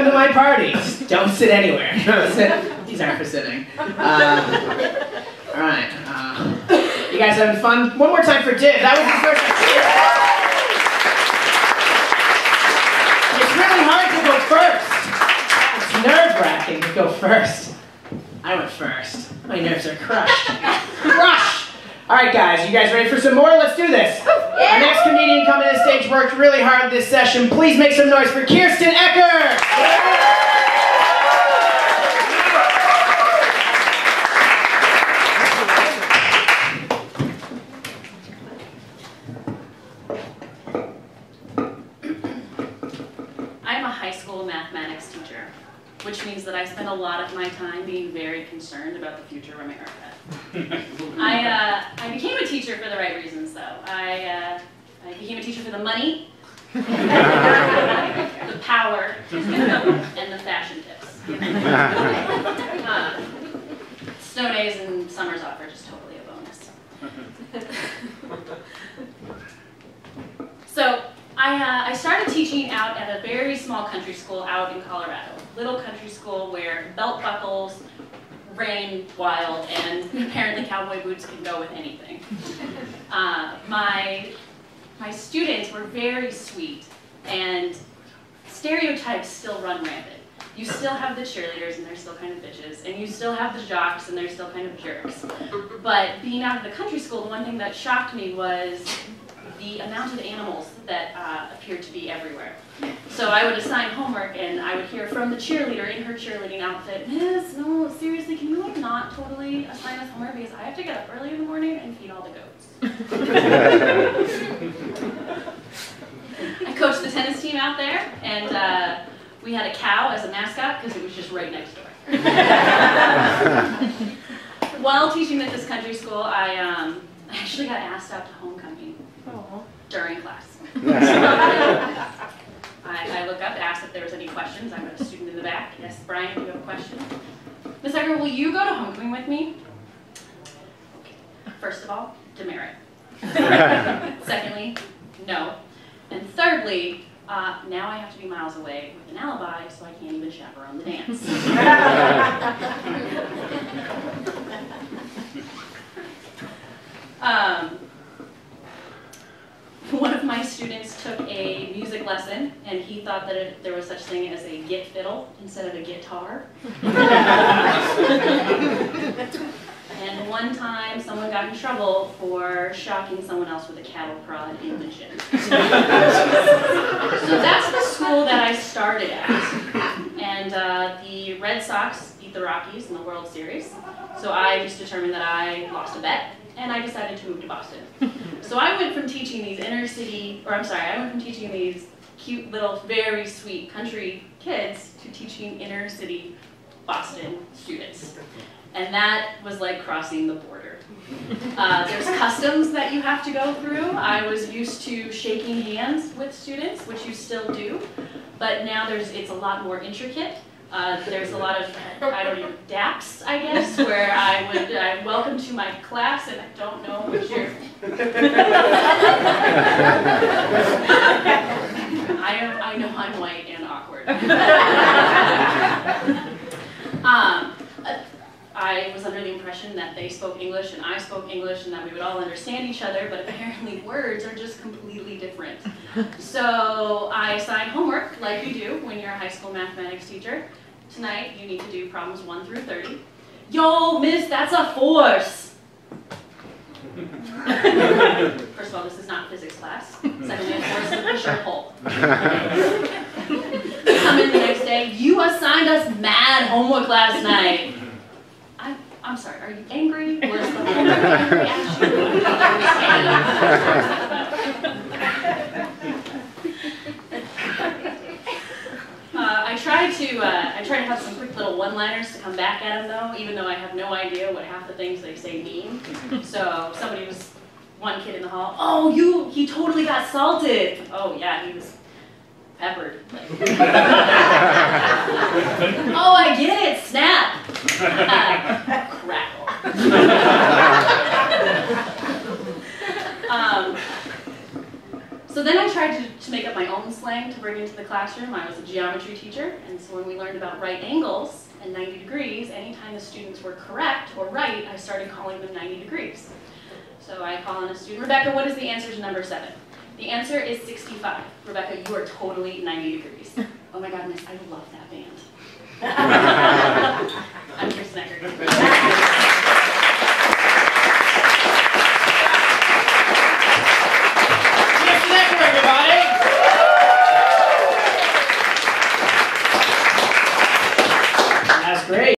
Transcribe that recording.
Welcome to my party. Just don't sit anywhere. These aren't for sitting. All right. You guys having fun? One more time for Div. That was his first. It's really hard to go first. It's nerve-wracking to go first. I went first. My nerves are crushed. Crush! All right, guys. You guys ready for some more? Let's do this. Our next comedian coming to the stage worked really hard this session. Please make some noise for Kirsten Ecker! I'm a high school mathematics teacher, which means that I spend a lot of my time being very concerned about the future of America. I became a teacher for the right reasons, though. I became a teacher for the money, the power, and the fashion tips. Snow days and summers off are just totally a bonus. So I started teaching out at a very small country school out in Colorado. Little country school where belt buckles, rain wild, and apparently cowboy boots can go with anything. My students were very sweet, and stereotypes still run rampant. You still have the cheerleaders, and they're still kind of bitches, and you still have the jocks, and they're still kind of jerks. But being out of the country school, the one thing that shocked me was the amount of animals that appeared to be everywhere. So I would assign homework, and I would hear from the cheerleader in her cheerleading outfit, "Miss, no, seriously, can you like not totally assign us homework because I have to get up early in the morning and feed all the goats." I coached the tennis team out there, and we had a cow as a mascot because it was just right next door. While teaching at this country school, I actually got asked out to homecoming during class. I look up, asked if there was any questions. I'm a student in the back. "Yes, Brian, do you have a question?" "Miss Ecker, will you go to homecoming with me?" Okay. First of all, demerit. Secondly, no. And thirdly, now I have to be miles away with an alibi, so I can't even chaperone the dance. One of my students took a music lesson, and he thought that there was such thing as a git fiddle instead of a guitar. And one time, someone got in trouble for shocking someone else with a cattle prod in the gym. So that's the school that I started at. And the Red Sox beat the Rockies in the World Series. So I just determined that I lost a bet, and I decided to move to Boston. So I went from teaching these I went from teaching these cute little, very sweet country kids to teaching inner city Boston students. And that was like crossing the border. There's customs that you have to go through. I was used to shaking hands with students, which you still do, but now it's a lot more intricate. There's a lot of, daps, I guess, where I'm welcome to my class, and I don't know what you're... I know I'm white and awkward. I was under the impression that they spoke English and I spoke English and that we would all understand each other, but apparently words are just completely different. So I assigned homework, like you do when you're a high school mathematics teacher. Tonight, you need to do problems 1 through 30. "Yo, miss, that's a force!" First of all, this is not physics class. Secondly, a force is a pusher pole. Come in the next day, "You assigned us mad homework last night." I'm sorry, are you angry? Or is the homework angry at you? I try to have some quick little one-liners to come back at them, though, even though I have no idea what half the things they say mean. So one kid in the hall, "Oh, he totally got salted." "Oh yeah, he was peppered." "Oh, I get it, snap." Crackle. So then I tried to make up my own slang to bring into the classroom. I was a geometry teacher, and so when we learned about right angles and 90 degrees, anytime the students were correct or right, I started calling them 90 degrees. So I call on a student, Rebecca, what is the answer to number 7? The answer is 65. Rebecca, you are totally 90 degrees. Oh my God, miss, I love that band.